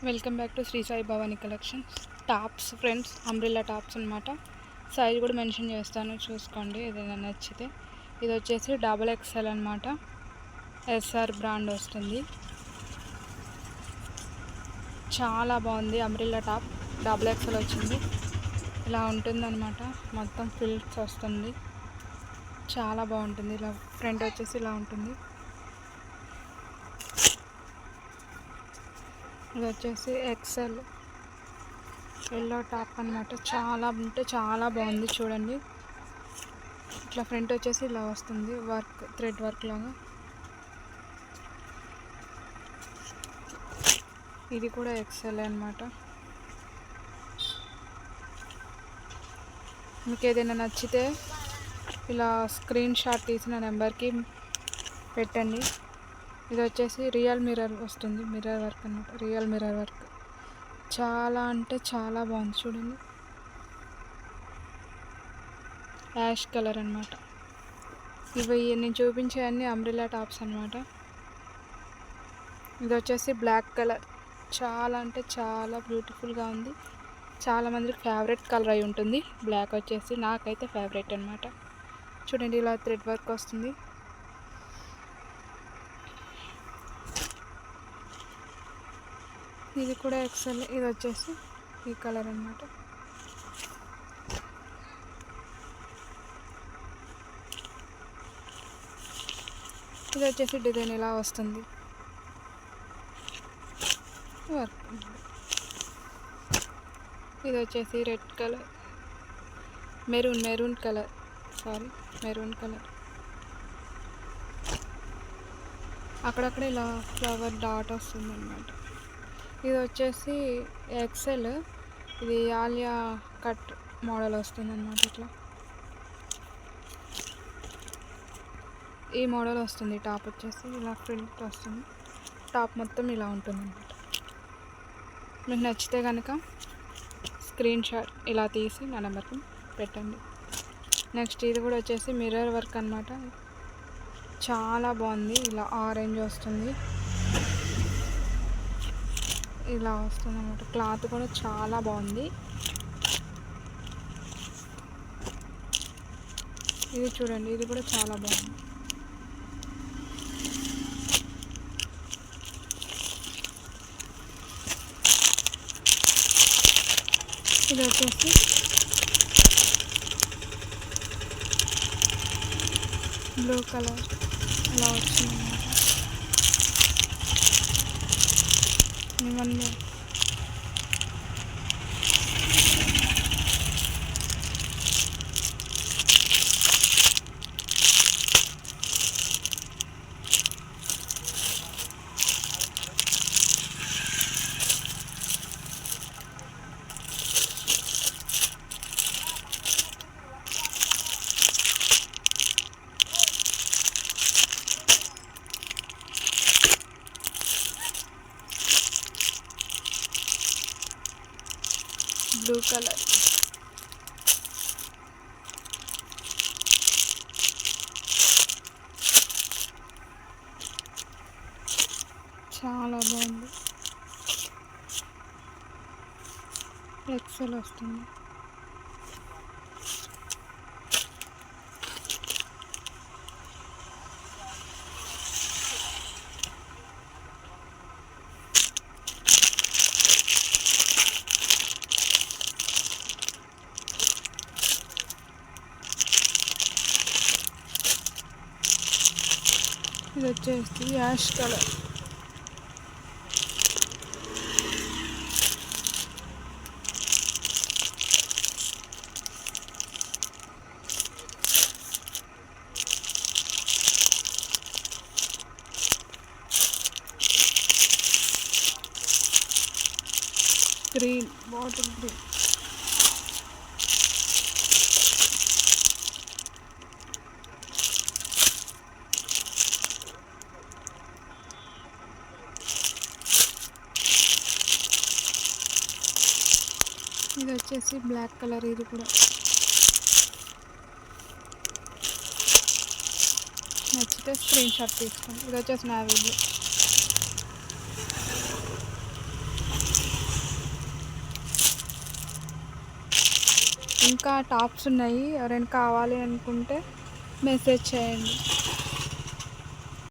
Welcome back to Sri Sai Bhavani collections. Tops friends, umbrella tops అనమాట. Size కూడా mention చేస్తాను, చూసుకోండి ఏదైనా నచ్చితే. ఇది వచ్చేసి XXL అనమాట. ఎస్ఆర్ బ్రాండ్ వస్తుంది. చాలా బాగుంది అంబ్రిల్లా టాప్. XXL వచ్చింది. ఇలా ఉంటుందన్నమాట. మొత్తం ఫిల్స్ వస్తుంది. చాలా బాగుంటుంది. ఇలా ఫ్రంట్ వచ్చేసి ఇలా ఉంటుంది. ఇది వచ్చేసి XL ఎల్లో టాప్ అనమాట. చాలా అంటే చాలా బాగుంది, చూడండి. ఇట్లా ఫ్రంట్ వచ్చేసి ఇలా వస్తుంది, వర్క్ థ్రెడ్ వర్క్ లాగా. ఇది కూడా XL అనమాట. మీకు ఏదైనా నచ్చితే ఇలా స్క్రీన్ షాట్ తీసిన నెంబర్కి పెట్టండి. ఇది వచ్చేసి రియల్ మిర్రర్ వస్తుంది, మిర్రర్ వర్క్ అనమాట. రియల్ మిర్రర్ వర్క్ చాలా అంటే చాలా బాగుంది, చూడండి. యాష్ కలర్ అనమాట. ఇవి నేను చూపించే అన్ని అంబ్రిల్లా టాప్స్ అనమాట. ఇది వచ్చేసి బ్లాక్ కలర్. చాలా అంటే చాలా బ్యూటిఫుల్గా ఉంది. చాలామందికి ఫేవరెట్ కలర్ అయి ఉంటుంది బ్లాక్ వచ్చేసి. నాకైతే ఫేవరెట్ అనమాట. చూడండి, ఇలా థ్రెడ్ వర్క్ వస్తుంది. ఇది కూడా XL. ఇది వచ్చేసి ఈ కలర్ అనమాట. ఇది వచ్చేసి డిజైన్ ఇలా వస్తుంది, వర్క్. ఇది వచ్చేసి red colour, maroon colour, maroon colour. అక్కడక్కడ ఇలా ఫ్లవర్ డాట్ వస్తుంది అనమాట. ఇది వచ్చేసి XL. ఇది ఆలియా కట్ మోడల్ వస్తుంది అనమాట. ఇట్లా ఈ మోడల్ వస్తుంది. టాప్ వచ్చేసి ఇలా ప్రింట్ వస్తుంది. టాప్ మొత్తం ఇలా ఉంటుంది అనమాట. మీకు నచ్చితే కనుక స్క్రీన్ షాట్ ఇలా తీసి నా నెంబర్కి పెట్టండి. నెక్స్ట్ ఇది కూడా వచ్చేసి మిర్రర్ వర్క్ అనమాట. చాలా బాగుంది. ఇలా ఆరెంజ్ వస్తుంది, ఇలా వస్తుంది అనమాట. క్లాత్ కూడా చాలా బాగుంది. ఇది చూడండి, ఇది కూడా చాలా బాగుంది. ఇది వచ్చేసి బ్లూ కలర్ ఇలా వచ్చింది అనమాట. ఇవన్నీ బ్లూ కలర్. చాలా బాగుంది. XL వస్తుంది. ఇది వచ్చేసి ash colour. Green, bottle green. ఇది వచ్చేసి బ్లాక్ కలర్. ఇది కూడా నచ్చితే స్క్రీన్ షాట్ తీసుకోండి. ఇది వచ్చేసి నావీ బ్లూ. ఇంకా టాప్స్ ఉన్నాయి, ఎవరైనా కావాలి అనుకుంటే మెసేజ్ చేయండి.